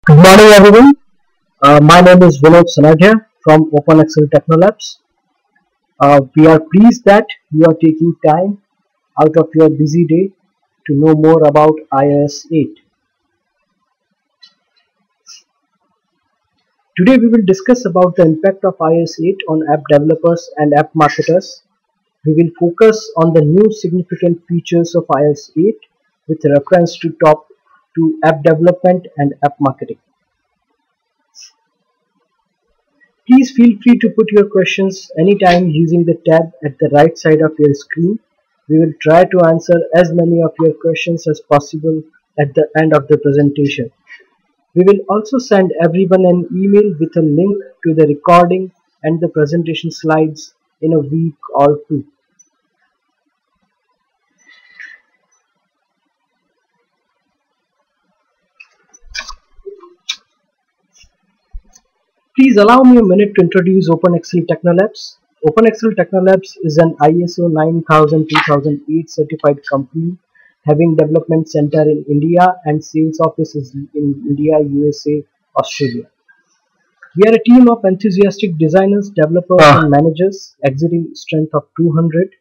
Good morning, everyone. My name is Vinod Sanadia from OpenExcel Technolabs. We are pleased that you are taking time out of your busy day to know more about iOS 8. Today, we will discuss about the impact of iOS 8 on app developers and app marketers. We will focus on the new significant features of iOS 8 with reference to app development and app marketing. Please feel free to put your questions anytime using the tab at the right side of your screen. We will try to answer as many of your questions as possible at the end of the presentation. We will also send everyone an email with a link to the recording and the presentation slides in a week or two. Please allow me a minute to introduce OpenExcel Technolabs. OpenExcel Technolabs is an ISO 9000-2008 certified company having development center in India and sales offices in India, USA, Australia. We are a team of enthusiastic designers, developers and managers exhibiting strength of 200.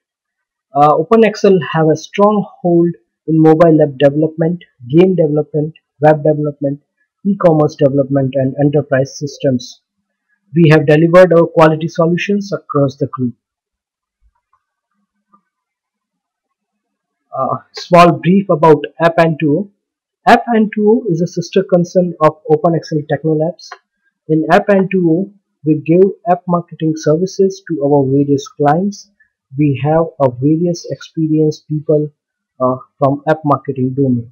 OpenExcel have a strong hold in mobile app development, game development, web development, e-commerce development and enterprise systems. We have delivered our quality solutions across the globe. Small brief about App-N2O. App-N2O is a sister concern of OpenExcel Technolabs. In App-N2O, we give app marketing services to our various clients. We have a various experienced people from app marketing domain.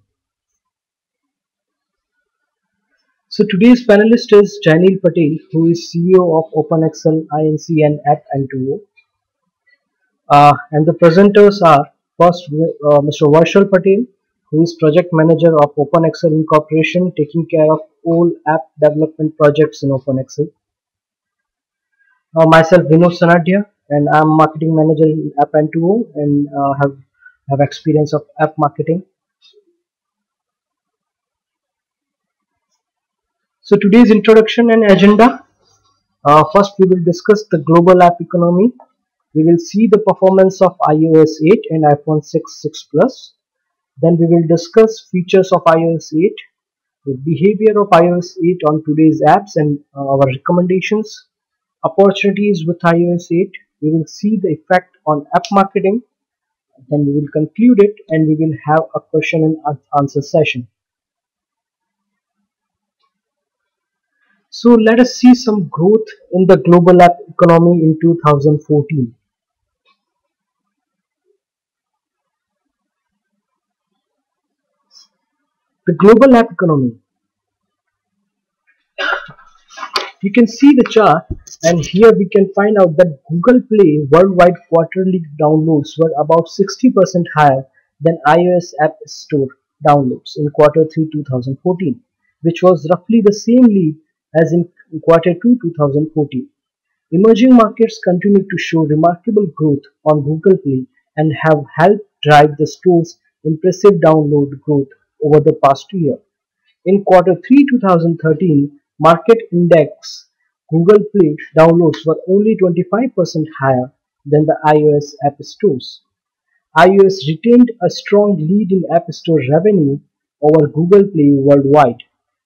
So today's panelist is Jainil Patel, who is CEO of OpenExcel Inc. and App-N2O. And the presenters are first Mr. Varshal Patel, who is project manager of OpenExcel Incorporation, taking care of all app development projects in OpenExcel. Myself, Vinod Sanadia, and I'm marketing manager in App-N2O and have experience of app marketing. So today's introduction and agenda. First, we will discuss the global app economy. We will see the performance of iOS 8 and iPhone 6 Plus. Then we will discuss features of iOS 8, the behavior of iOS 8 on today's apps and our recommendations, opportunities with iOS 8. We will see the effect on app marketing. Then we will conclude it and we will have a question and answer session. So let us see some growth in the global app economy in 2014. The global app economy. You can see the chart, and here we can find out that Google Play worldwide quarterly downloads were about 60% higher than iOS App Store downloads in Q3 2014, which was roughly the same lead as in Q2 2014. Emerging markets continue to show remarkable growth on Google Play and have helped drive the store's impressive download growth over the past year. In Q3 2013, market index Google Play downloads were only 25% higher than the iOS App Stores. iOS retained a strong lead in App Store revenue over Google Play worldwide.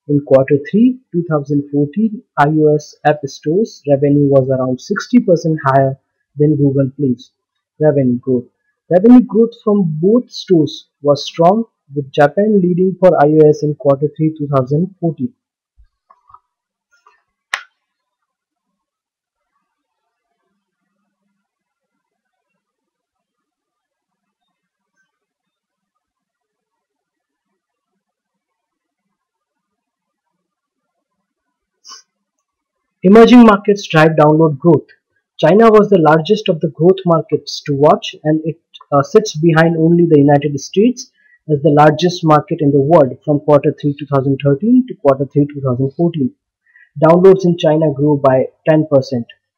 In Q3 2014, iOS App Store's revenue was around 60% higher than Google Play's revenue growth. Revenue growth from both stores was strong, with Japan leading for iOS in Q3 2014. Emerging markets drive download growth. China was the largest of the growth markets to watch, and it sits behind only the United States as the largest market in the world from Q3 2013 to Q3 2014. Downloads in China grew by 10%.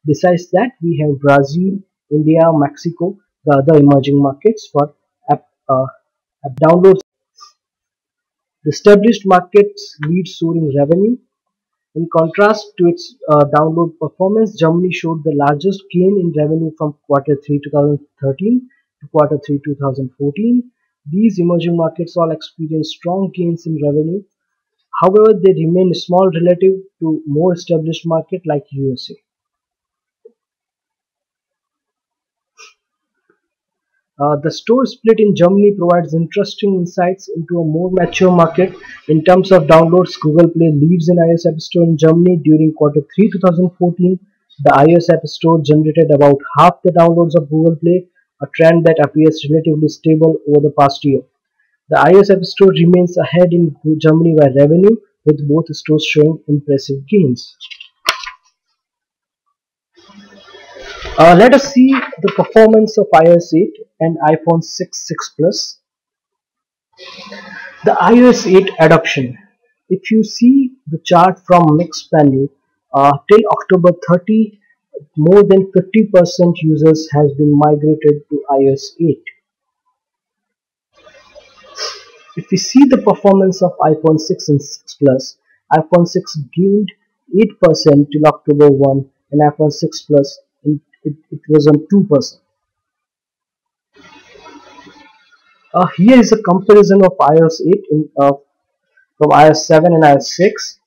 Besides that, we have Brazil, India, Mexico, the other emerging markets for app downloads. The established markets lead soaring revenue. In contrast to its download performance, Germany showed the largest gain in revenue from Q3 2013 to Q3 2014. These emerging markets all experienced strong gains in revenue. However, they remain small relative to more established markets like USA. The store split in Germany provides interesting insights into a more mature market. In terms of downloads, Google Play leads in iOS App Store in Germany. During Q3 2014, the iOS App Store generated about half the downloads of Google Play, a trend that appears relatively stable over the past year. The iOS App Store remains ahead in Germany by revenue, with both stores showing impressive gains. Let us see the performance of iOS 8 and iPhone 6 Plus. The iOS 8 adoption. If you see the chart from Mix panel, till October 30, more than 50% users has been migrated to iOS 8. If we see the performance of iPhone 6 and 6 Plus, iPhone 6 gained 8% till October 1, and iPhone 6 Plus it was on 2%. Here is a comparison of iOS 8 from iOS 7 and iOS 6.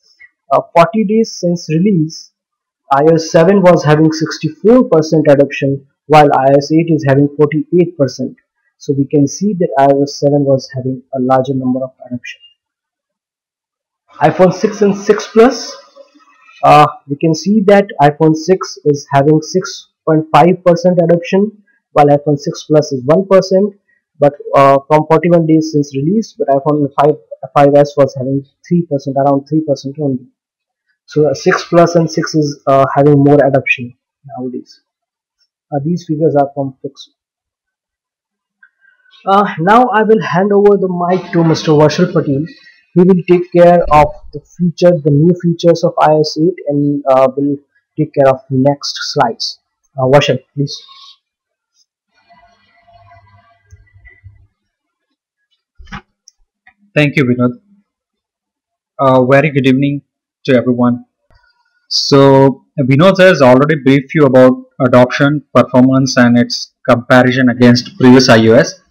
40 days since release, iOS 7 was having 64% adoption, while iOS 8 is having 48%. So we can see that iOS 7 was having a larger number of adoption. iPhone 6 and 6 Plus, we can see that iPhone 6 is having 6.5% adoption, while iPhone 6 Plus is 1%. But from 41 days since release, but iPhone 5s was having 3%, around 3% only. So 6 Plus and 6 is having more adoption nowadays. These figures are from Fix. Now I will hand over the mic to Mr. Varshal Patel. He will take care of the new features of iOS 8, and will take care of the next slides. Varshal, please. Thank you, Vinod. Very good evening to everyone. So, Vinod has already briefed you about adoption, performance, and its comparison against previous iOS.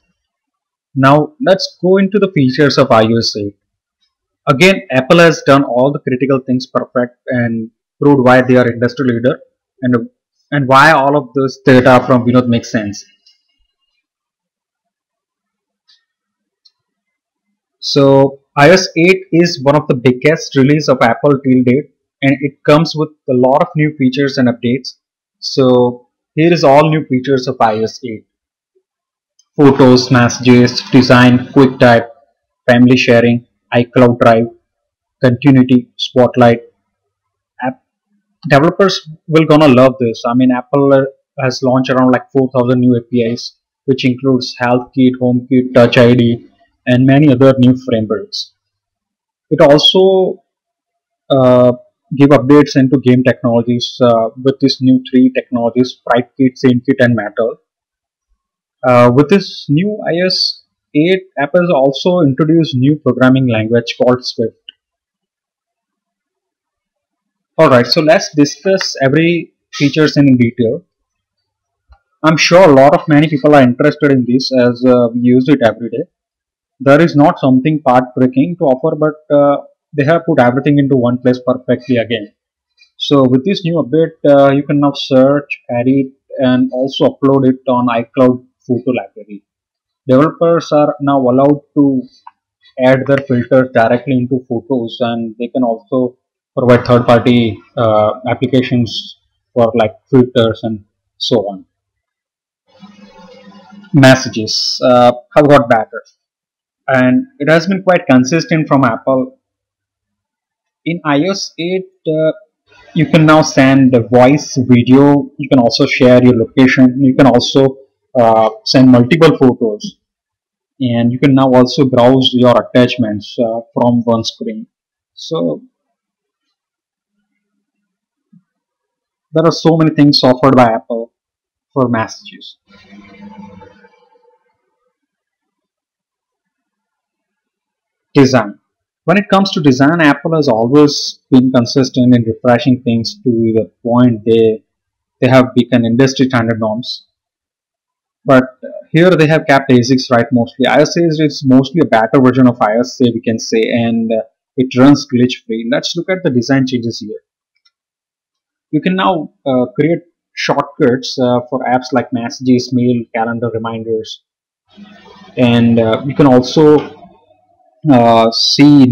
Now, let's go into the features of iOS 8. Again, Apple has done all the critical things perfect and proved why they are industry leader, and why all of this data from Vinod makes sense. So iOS 8 is one of the biggest release of Apple till date, and it comes with a lot of new features and updates. So here is all new features of iOS 8. Photos, messages, design, QuickType, family sharing, iCloud Drive, continuity, Spotlight. App developers will gonna love this. I mean, Apple has launched around like 4,000 new APIs, which includes HealthKit, HomeKit, Touch ID, and many other new frameworks. It also uh, give updates into game technologies with these new three technologies: FrightKit, SceneKit, and Matter. With this new iOS 8, Apple has also introduced new programming language called Swift. Alright, so let's discuss every features in detail. I'm sure a lot of many people are interested in this as we use it every day. There is not something part breaking to offer, but they have put everything into one place perfectly again. So with this new update, you can now search, edit, and also upload it on iCloud Photo Library. Developers are now allowed to add their filters directly into photos, and they can also provide third-party applications for like filters and so on. Messages have got better, and it has been quite consistent from Apple. In iOS 8, you can now send the voice, video. You can also share your location. You can also send multiple photos, and you can now also browse your attachments from one screen. So there are so many things offered by Apple for messages. Design. When it comes to design, Apple has always been consistent in refreshing things to the point they have become industry standard norms. But here they have kept ASICs right mostly. iOS is mostly a better version of iOS, say we can say, and it runs glitch free. Let's look at the design changes here. You can now create shortcuts for apps like messages, mail, calendar reminders, and you can also see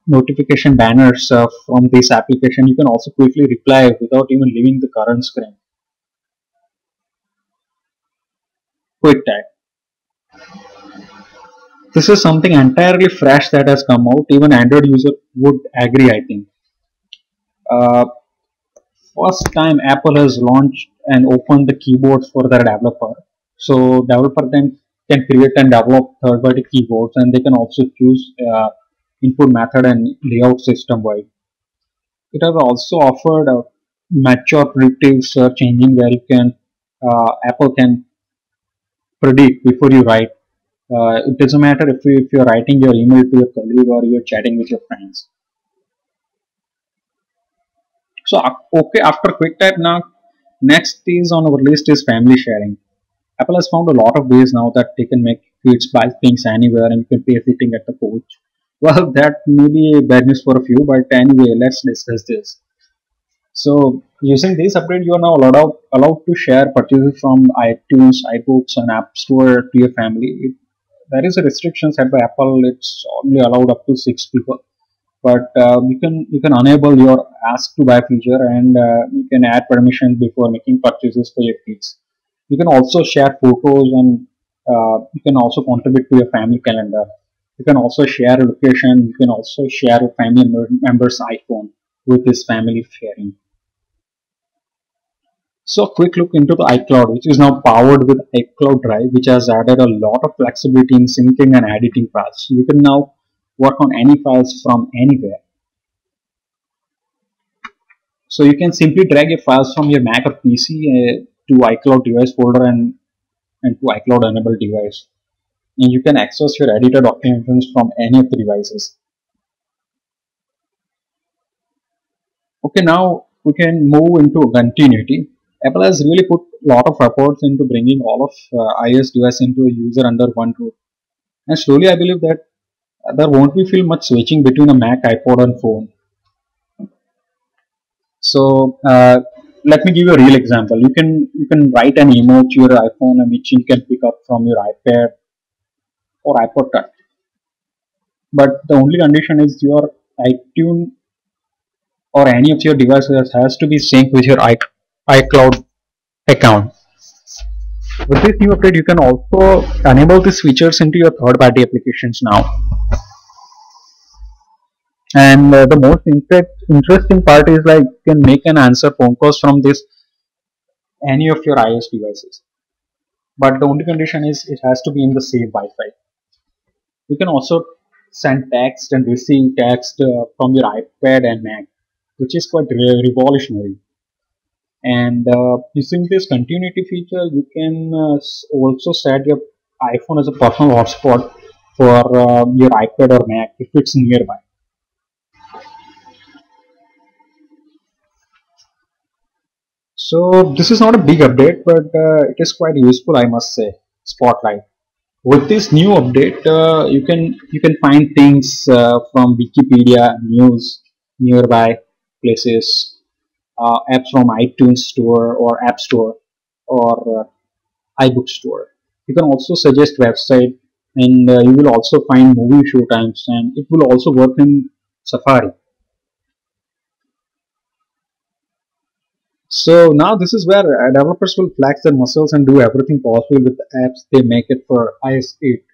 notification banners from this application. You can also quickly reply without even leaving the current screen. QuickTime. This is something entirely fresh that has come out. Even Android user would agree, I think. Uh, First time Apple has launched and opened the keyboards for their developer. So developer then can create and develop third-party keyboards, and they can also choose input method and layout system wide. It has also offered a mature predictive search engine where you can Apple can predict before you write. It doesn't matter if you're writing your email to your colleague or you're chatting with your friends. So okay, after QuickType now, next is on our list is family sharing. Apple has found a lot of ways now that they can make kids buy things anywhere and you can pay sitting at the couch. Well, that may be bad news for a few, but anyway, let's discuss this. So using this update, you are now allowed to share purchases from iTunes, iBooks, and App Store to your family. There is a restriction set by Apple. It's only allowed up to 6 people, but you can enable your ask to buy feature, and you can add permissions before making purchases for your kids. You can also share photos, and you can also contribute to your family calendar. You can also share a location. You can also share a family member's iPhone with this family sharing. So a quick look into the iCloud, which is now powered with iCloud Drive, which has added a lot of flexibility in syncing and editing files. You can now work on any files from anywhere. So you can simply drag your files from your Mac or PC to iCloud device folder and to iCloud enabled device. And you can access your edited documents from any of the devices. Okay, now we can move into continuity. Apple has really put a lot of efforts into bringing all of iOS devices into a user under one roof. And slowly I believe that there won't be feel much switching between a Mac, iPod and phone. So let me give you a real example. You can write an email to your iPhone, which you can pick up from your iPad or iPod Touch. But the only condition is your iTunes or any of your devices has to be synced with your iCloud account. With this new update, you can also enable these features into your third-party applications now. And the most interesting part is like you can make and answer phone calls from this any of your iOS devices. But the only condition is it has to be in the same Wi-Fi. You can also send text and receive text from your iPad and Mac, which is quite revolutionary. And using this continuity feature, you can also set your iPhone as a personal hotspot for your iPad or Mac if it's nearby. So this is not a big update, but it is quite useful, I must say. Spotlight. With this new update, you can find things from Wikipedia, news, nearby places, apps from iTunes Store or App Store or iBook Store. You can also suggest website, and you will also find movie show times, and it will also work in Safari. So now this is where developers will flex their muscles and do everything possible with the apps they make it for iOS 8.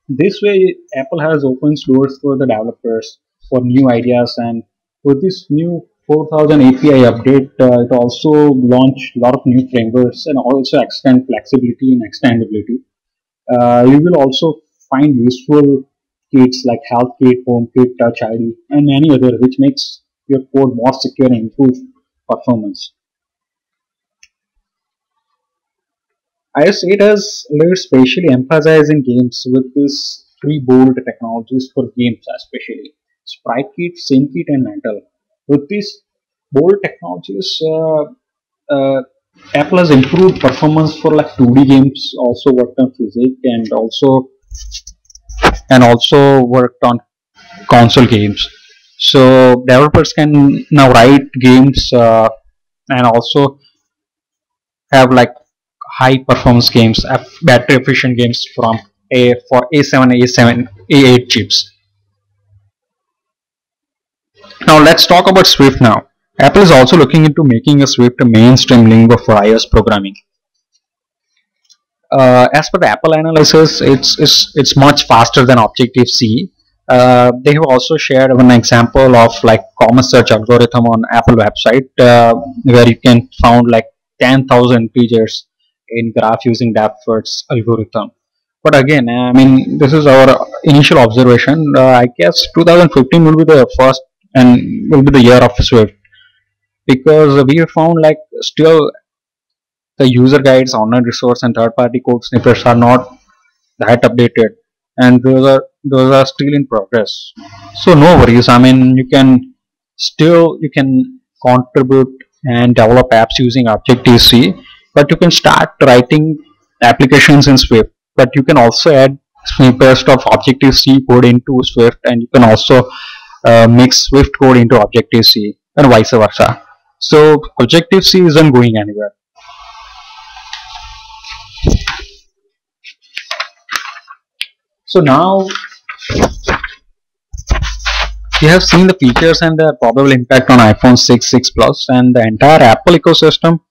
This way, Apple has opened doors for the developers for new ideas, and with this new 4000 API update, it also launched a lot of new frameworks and also extend flexibility and extendability. You will also find useful kits like Health Kit, Home Kit, Touch ID, and many other, which makes your code more secure and improve performance. iOS 8 has laid specially emphasizing games with these three bold technologies for games, especially SpriteKit, SceneKit, and Mantle. With these bold technologies, uh, Apple has improved performance for like 2D games, also worked on physics, and also worked on console games. So developers can now write games and also have like high performance games, battery efficient games from a for A7, A7, A8 chips. Now let's talk about Swift now. Apple is also looking into making a Swift a mainstream lingua for iOS programming. As per the Apple analysis, it's much faster than Objective C. They have also shared an example of like commerce search algorithm on Apple website where you can found like 10,000 features in graph using Dapper's algorithm. But again, I mean, this is our initial observation. I guess 2015 will be the first and will be the year of Swift because we have found like still the user guides, online resource, and third-party code snippets are not that updated, and those are still in progress. So no worries. I mean, you can contribute and develop apps using Objective C, but you can start writing applications in Swift. But you can also add snippets of Objective C code into Swift, and you can also mix Swift code into Objective C, and vice versa. So Objective C isn't going anywhere. So now we have seen the features and their probable impact on iPhone 6, 6 Plus, and the entire Apple ecosystem.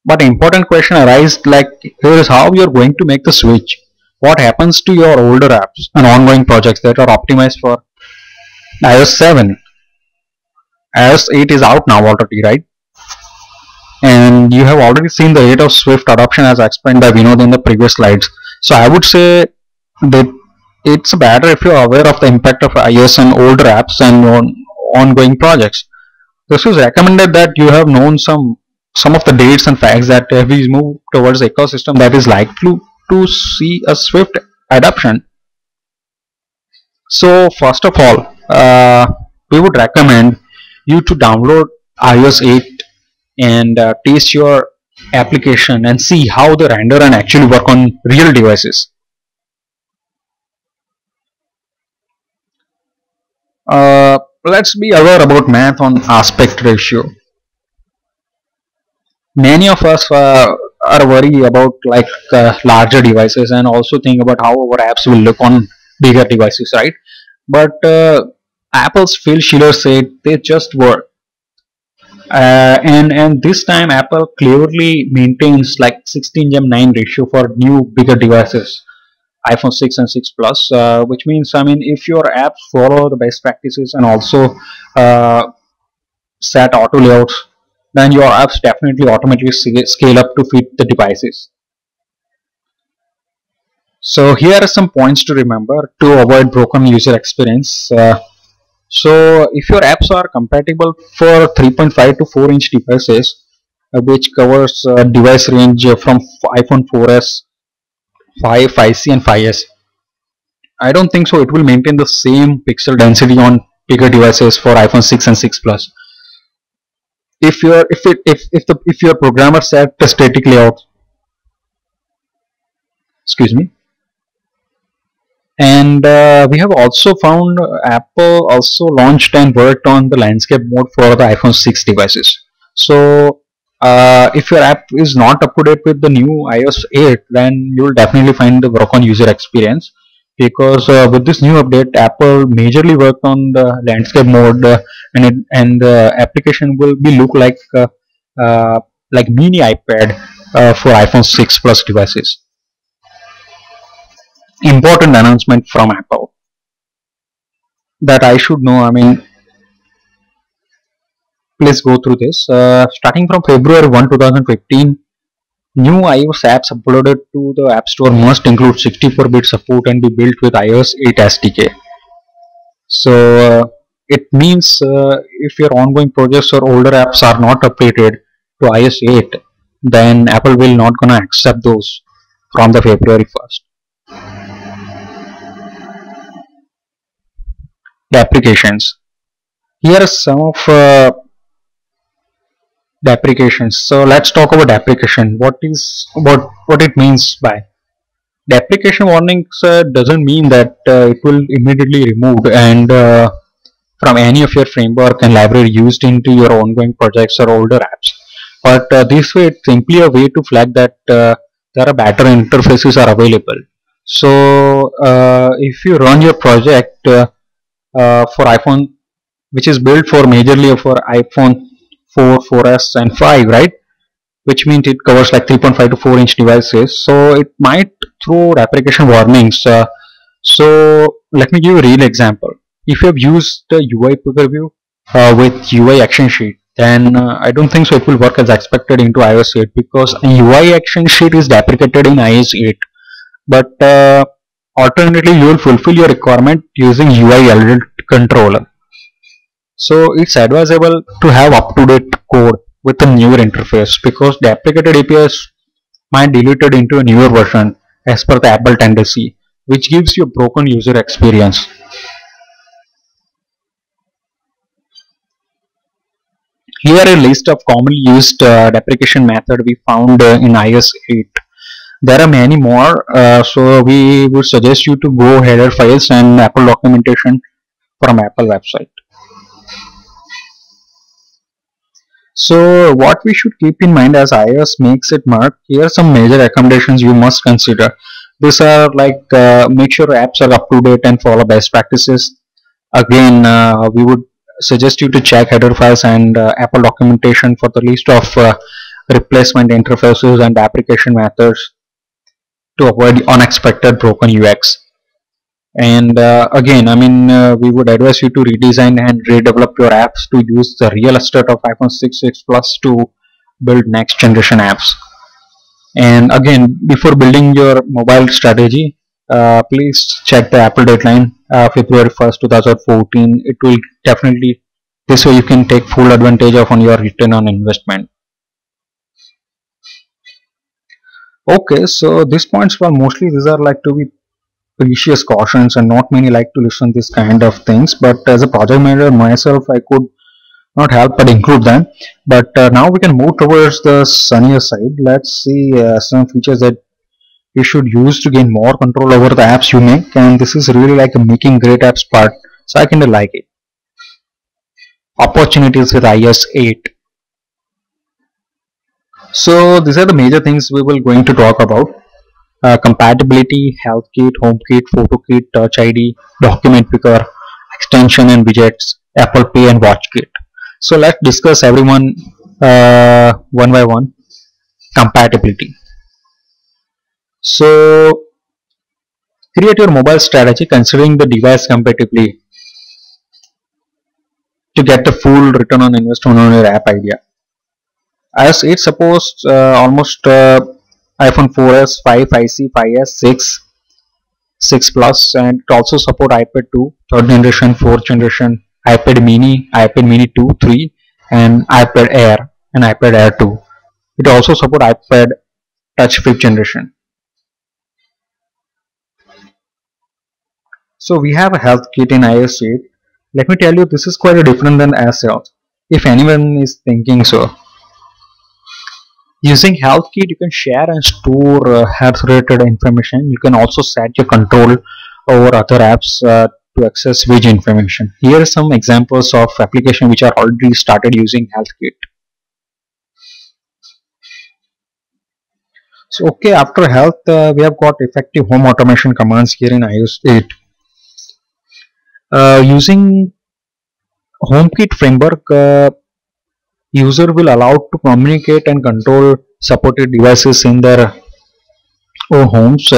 But important question arises like here is how you are going to make the switch. What happens to your older apps and ongoing projects that are optimized for iOS 7? iOS 8 is out now already, right? And you have already seen the rate of Swift adoption as explained by Vinod in the previous slides. So I would say that it's better if you're aware of the impact of iOS on older apps and on ongoing projects. This is recommended that you have known some of the dates and facts that we move towards ecosystem that is likely to see a swift adoption. So first of all, we would recommend you to download iOS 8 and test your application and see how the render and actually work on real devices. Let's be aware about math on aspect ratio. Many of us are worried about like larger devices and also think about how our apps will look on bigger devices, right? But Apple's Phil Schiller said they just work. And this time Apple clearly maintains like 16:9 ratio for new bigger devices, iPhone 6 and 6 Plus, which means I mean if your apps follow the best practices and also uh, set auto layouts, then your apps definitely automatically scale up to fit the devices. So here are some points to remember to avoid broken user experience. So if your apps are compatible for 3.5 to 4-inch devices, which covers device range from iPhone 4s, 5, 5C, and 5s, I don't think so. It will maintain the same pixel density on bigger devices for iPhone 6 and 6 Plus. If your programmer set the static layout, excuse me, and we have also found Apple also launched and worked on the landscape mode for the iPhone 6 devices. So if your app is not up to date with the new iOS 8, then you will definitely find the broken user experience because with this new update Apple majorly worked on the landscape mode and the application will be look uh, like mini iPad for iPhone 6 Plus devices. Important announcement from Apple that I should know. I mean, please go through this. Starting from February 1, 2015, new iOS apps uploaded to the App Store must include 64-bit support and be built with iOS 8 SDK. So it means if your ongoing projects or older apps are not updated to iOS 8, then Apple will not gonna accept those from the February 1st. The applications. Here are some of the applications. So let's talk about application. What it means by the application warnings doesn't mean that it will immediately remove and from any of your framework and library used into your ongoing projects or older apps. But this way, it's simply a way to flag that there are better interfaces are available. So if you run your project for iPhone, which is built for majorly for iPhone 4, 4S, and 5, right? Which means it covers like 3.5 to 4-inch devices. So it might throw application warnings. So let me give you a real example. If you have used the UI preview with UI action sheet, then I don't think so it will work as expected into iOS 8 because a UI action sheet is deprecated in iOS 8. But alternatively, you will fulfill your requirement using UI element controller. So it's advisable to have up-to-date code with a newer interface because deprecated APIs might deleted into a newer version as per the Apple tendency, which gives you a broken user experience. Here a list of commonly used deprecation method we found in iOS 8. There are many more, so we would suggest you to go header files and Apple documentation from Apple website. So what we should keep in mind as iOS makes it mark, here are some major recommendations you must consider. These are like make sure apps are up to date and follow best practices. Again, we would suggest you to check header files and Apple documentation for the list of replacement interfaces and application methods to avoid unexpected broken UX. And again, I mean, we would advise you to redesign and redevelop your apps to use the real estate of iPhone 6 Plus to build next generation apps. And again, before building your mobile strategy, please check the Apple deadline, February 1st 2014. It will definitely, this way you can take full advantage of on your return on investment. Okay, so these points were mostly, these are like to be precious cautions and not many like to listen this kind of things, but as a project manager myself I could not help but include them. But now we can move towards the sunnier side. Let's see some features that you should use to gain more control over the apps you make, and this is really like a making great apps part, so I kind of like it. Opportunities with iOS 8. So these are the major things we will going to talk about. Compatibility, HealthKit, HomeKit, PhotoKit, Touch ID, Document Picker, extension and widgets, Apple Pay and WatchKit. So let's discuss everyone one by one. Compatibility. So create your mobile strategy considering the device compatibility to get the full return on investment on your app idea. As it supports almost iPhone 4S, 5, 5C, 5S, 6, 6 Plus, and it also support iPad 2, 3rd generation, 4th generation, iPad Mini 2, 3, and iPad Air and iPad Air 2. It also support iPad Touch 5th generation. So we have a health kit in iOS 8. Let me tell you, this is quite different than as Health, if anyone is thinking so. Using HealthKit, you can share and store health-related information. You can also set your control over other apps to access which information. Here are some examples of applications which are already started using HealthKit. So, okay, after health, we have got effective home automation commands here in iOS 8. Using HomeKit framework, user will allow to communicate and control supported devices in their own homes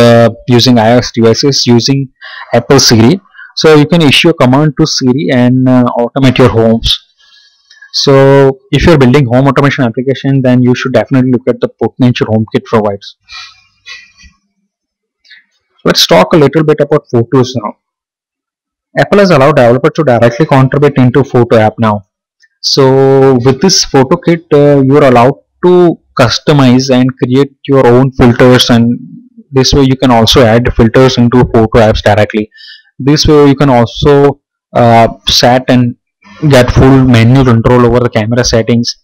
using iOS devices using Apple Siri. So you can issue a command to Siri and automate your homes. So if you're building home automation application, then you should definitely look at the potential HomeKit provides. Let's talk a little bit about photos now. Apple has allowed developers to directly contribute into photo app now. So with this photo kit, you are allowed to customize and create your own filters, and this way you can also add filters into photo apps directly. This way you can also set and get full menu control over the camera settings.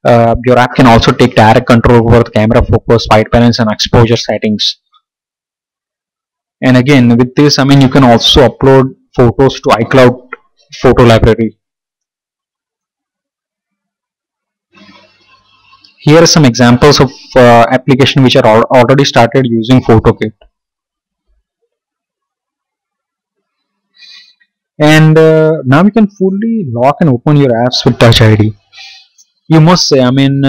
Your app can also take direct control over the camera focus, white balance, and exposure settings. And again, with this, I mean, you can also upload photos to iCloud photo library. Here are some examples of application which are already started using PhotoKit. And now you can fully lock and open your apps with Touch ID. You must say, I mean,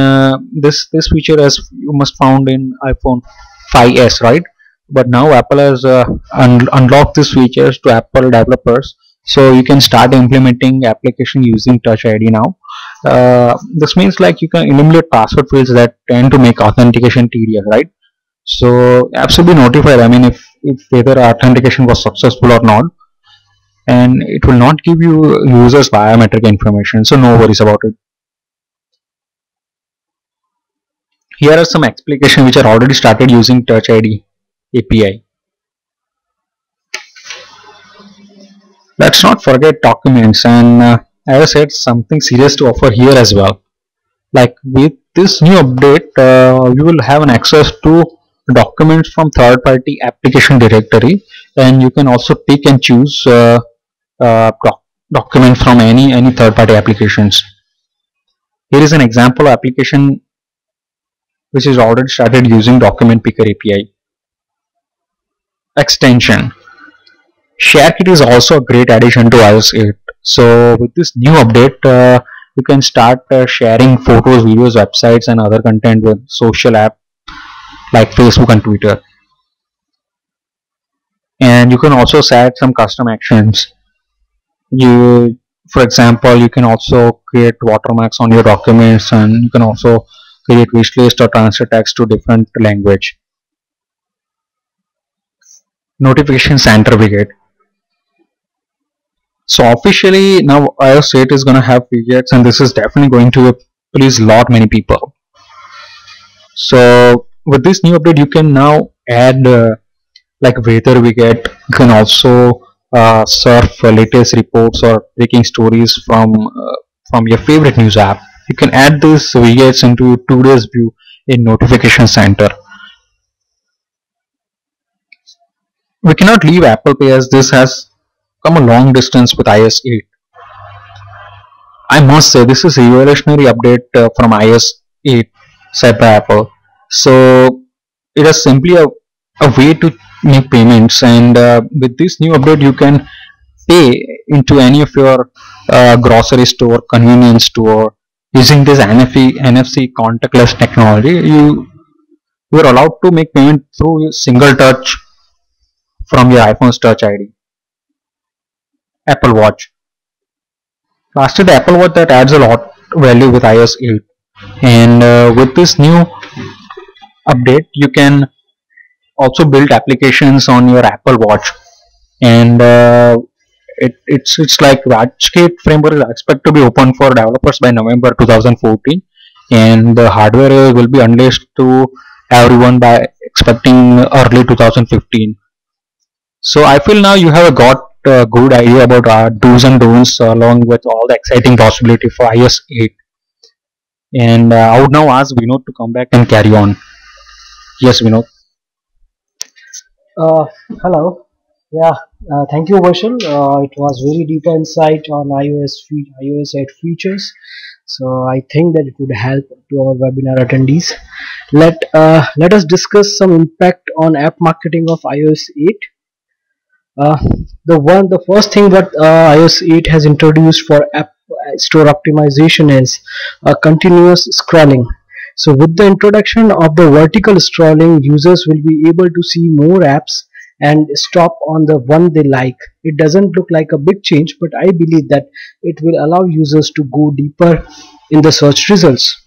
this feature as you must found in iPhone 5s, right? But now Apple has unlocked these features to Apple developers, so you can start implementing application using Touch ID now. This means like you can eliminate password fields that tend to make authentication tedious, right? So apps will be notified, I mean, if whether authentication was successful or not, and it will not give you users biometric information, so no worries about it. Here are some applications which are already started using Touch ID API. Let's not forget documents, and as I said, something serious to offer here as well. Like with this new update, you will have an access to documents from third-party application directory, and you can also pick and choose documents from any third-party applications. Here is an example application which is already started using Document Picker API. Extension. ShareKit is also a great addition to iOS 8. So with this new update, you can start sharing photos, videos, websites, and other content with social app like Facebook and Twitter. And you can also set some custom actions. For example, you can also create watermarks on your documents, and you can also create wish list or transfer text to different language. Notification center widget. So officially now iOS 8 is going to have widgets, and this is definitely going to please a lot many people. So with this new update, you can now add like weather widget. You can also surf latest reports or breaking stories from your favorite news app. You can add these widgets into today's view in Notification Center. We cannot leave Apple Pay as this has come a long distance with iOS 8. I must say this is a revolutionary update from iOS 8 set by Apple. So it is simply a way to make payments, and with this new update you can pay into any of your grocery store, convenience store using this NFC contactless technology. You are allowed to make payment through single touch from your iPhone's Touch ID. Apple Watch. Lastly, the Apple Watch that adds a lot value with iOS 8, and with this new update you can also build applications on your Apple Watch, and it's like WatchKit framework is expected to be open for developers by November 2014, and the hardware will be unleashed to everyone by expecting early 2015. So I feel now you have got a good idea about do's and don'ts along with all the exciting possibility for iOS 8. And I would now ask Vinod to come back and carry on. Yes, Vinod. Uh, Hello. Yeah, thank you, Varshal. It was very deep insight on iOS 8 features. So I think that it would help to our webinar attendees. Let us discuss some impact on app marketing of iOS 8. Uh, the first thing that iOS 8 has introduced for app store optimization is continuous scrolling. So with the introduction of the vertical scrolling, users will be able to see more apps and stop on the one they like. It doesn't look like a big change, but I believe that it will allow users to go deeper in the search results.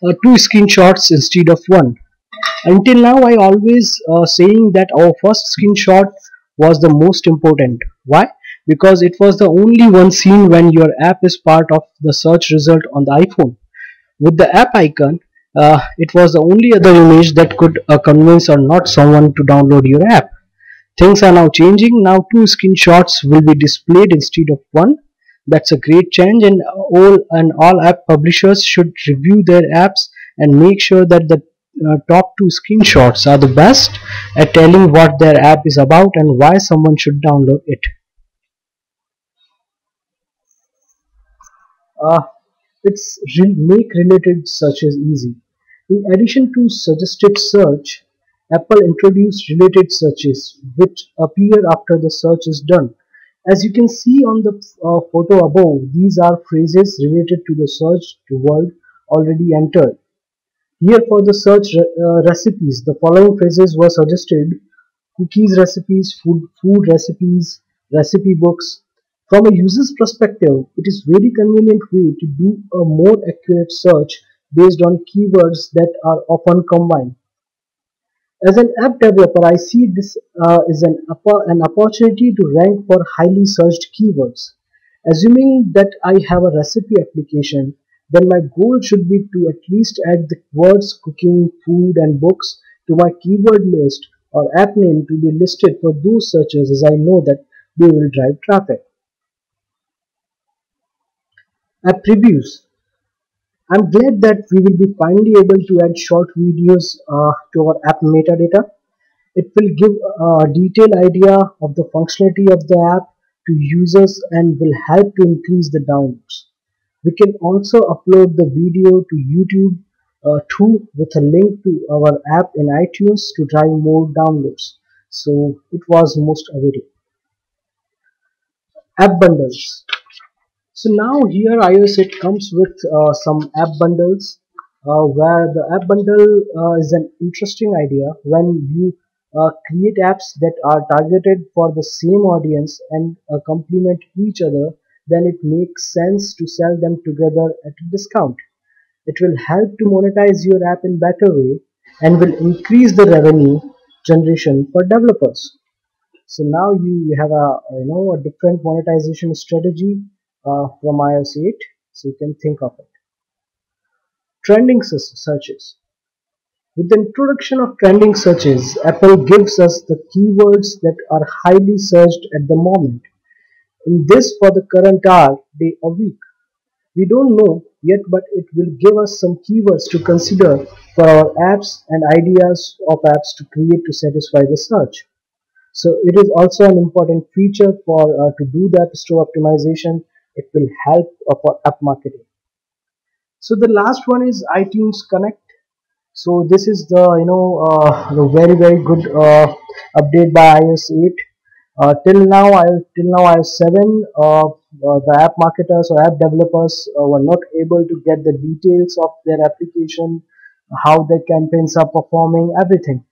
Two screenshots instead of one. Until now, I always saying that our first screenshot was the most important. Why? Because it was the only one seen when your app is part of the search result on the iPhone. With the app icon, it was the only other image that could convince or not someone to download your app. Things are now changing. Now two screenshots will be displayed instead of one. That's a great change, and all app publishers should review their apps and make sure that the top two screenshots are the best at telling what their app is about and why someone should download it. Uh, make related searches easy. In addition to suggested search, Apple introduced related searches which appear after the search is done. As you can see on the photo above, these are phrases related to the searched word already entered. Here for the search recipes, the following phrases were suggested: cookies recipes, food recipes, recipe books. From a user's perspective, it is very convenient way to do a more accurate search based on keywords that are often combined. As an app developer, I see this is an opportunity to rank for highly searched keywords. Assuming that I have a recipe application, then my goal should be to at least add the words cooking, food, and books to my keyword list or app name to be listed for those searches, as I know that they will drive traffic. App previews. I'm glad that we will be finally able to add short videos to our app metadata. It will give a detailed idea of the functionality of the app to users and will help to increase the downloads. We can also upload the video to YouTube too with a link to our app in iTunes to drive more downloads. So it was most awaited. App bundles. So now here iOS it comes with some app bundles where the app bundle is an interesting idea when you create apps that are targeted for the same audience and complement each other, then it makes sense to sell them together at a discount. It will help to monetize your app in better way and will increase the revenue generation for developers. So now you have a different monetization strategy from iOS 8, so you can think of it. Trending searches. With the introduction of trending searches, Apple gives us the keywords that are highly searched at the moment. In this for the current hour, day or week. We don't know yet, but it will give us some keywords to consider for our apps and ideas of apps to create to satisfy the search. So it is also an important feature for to do the App Store optimization. It will help for app marketing. So the last one is iTunes Connect. So this is the very good update by iOS 8. Till now iOS 7, the app marketers or app developers were not able to get the details of their application, how their campaigns are performing, everything.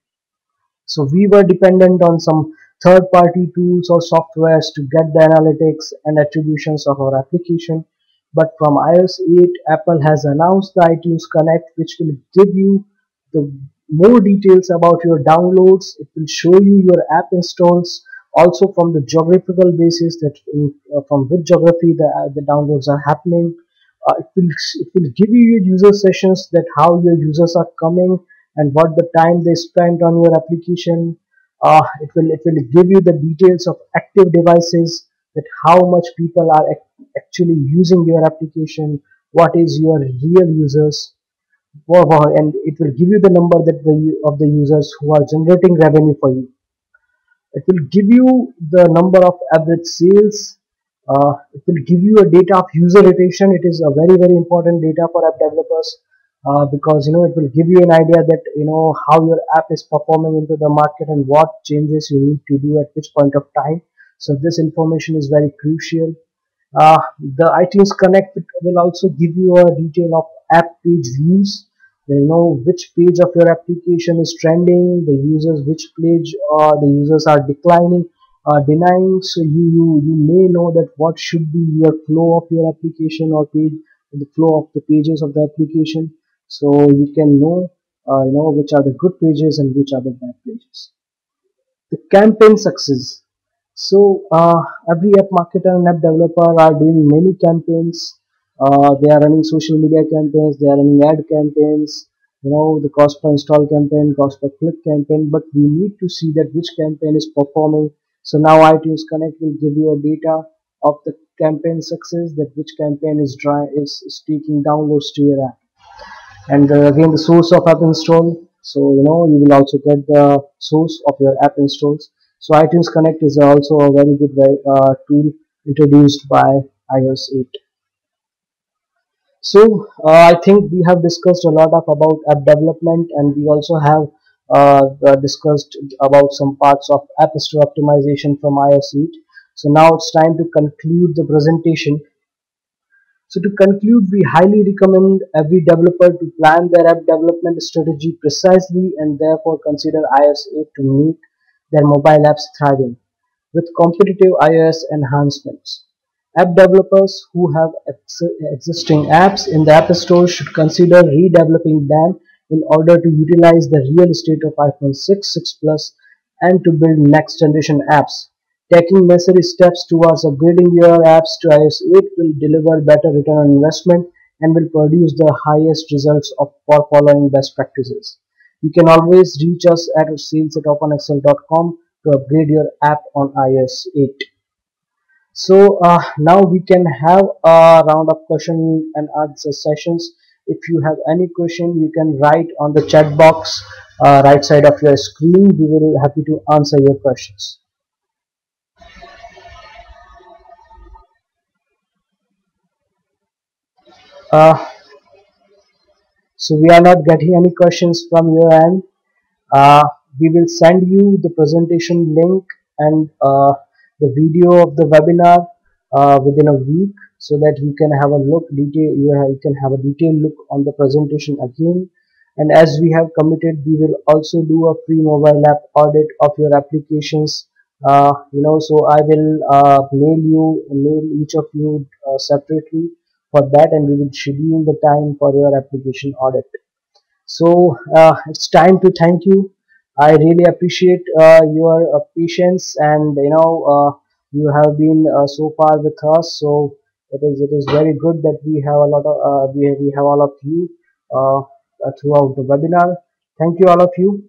So we were dependent on some third party tools or softwares to get the analytics and attributions of our application. But from iOS 8, Apple has announced the iTunes Connect, which will give you the more details about your downloads. It will show you your app installs, also from the geographical basis that from which geography the downloads are happening. It will give you your user sessions, that how your users are coming and what the time they spent on your application. It will give you the details of active devices, that how much people are actually using your application, what is your real users. And it will give you the number that of the users who are generating revenue for you. It will give you the number of average sales. It will give you a data of user rotation. It is a very important data for app developers, because it will give you an idea that how your app is performing into the market and what changes you need to do at which point of time. So this information is very crucial. The iTunes Connect will also give you a detail of app page views. You know which page of your application is trending, the users, which page the users are declining, denying. So you may know that what should be your flow of your application or page, the flow of the pages of the application. So you can know which are the good pages and which are the bad pages. The campaign success. So every app marketer and app developer are doing many campaigns. They are running social media campaigns, they are running ad campaigns, the cost per install campaign, cost per click campaign, but we need to see that which campaign is performing. So now iTunes Connect will give you a data of the campaign success, that which campaign is taking downloads to your app. And again, the source of app install. So you will also get the source of your app installs. So iTunes Connect is also a very good tool introduced by iOS 8. So I think we have discussed a lot of about app development, and we also have discussed about some parts of App Store optimization from iOS 8. So now it's time to conclude the presentation. So to conclude, we highly recommend every developer to plan their app development strategy precisely and therefore consider iOS 8 to make their mobile apps thriving with competitive iOS enhancements. App developers who have existing apps in the App Store should consider redeveloping them in order to utilize the real estate of iPhone 6, 6 Plus, and to build next generation apps. Taking necessary steps towards upgrading your apps to iOS 8 will deliver better return on investment and will produce the highest results for following best practices. You can always reach us at sales@openxl.com to upgrade your app on iOS 8. So now we can have a round of question and answer sessions. If you have any question, you can write on the chat box right side of your screen. We will happy to answer your questions. Uh, so we are not getting any questions from your end. Uh, we will send you the presentation link and the video of the webinar within a week, so that you can have a look detail. You can have a detailed look on the presentation again. And as we have committed, we will also do a free mobile app audit of your applications. So I will mail each of you separately for that, and we will schedule the time for your application audit. So it's time to thank you. I really appreciate your patience, and you have been so far with us. So it is very good that we have a lot of we have all of you throughout the webinar. Thank you, all of you.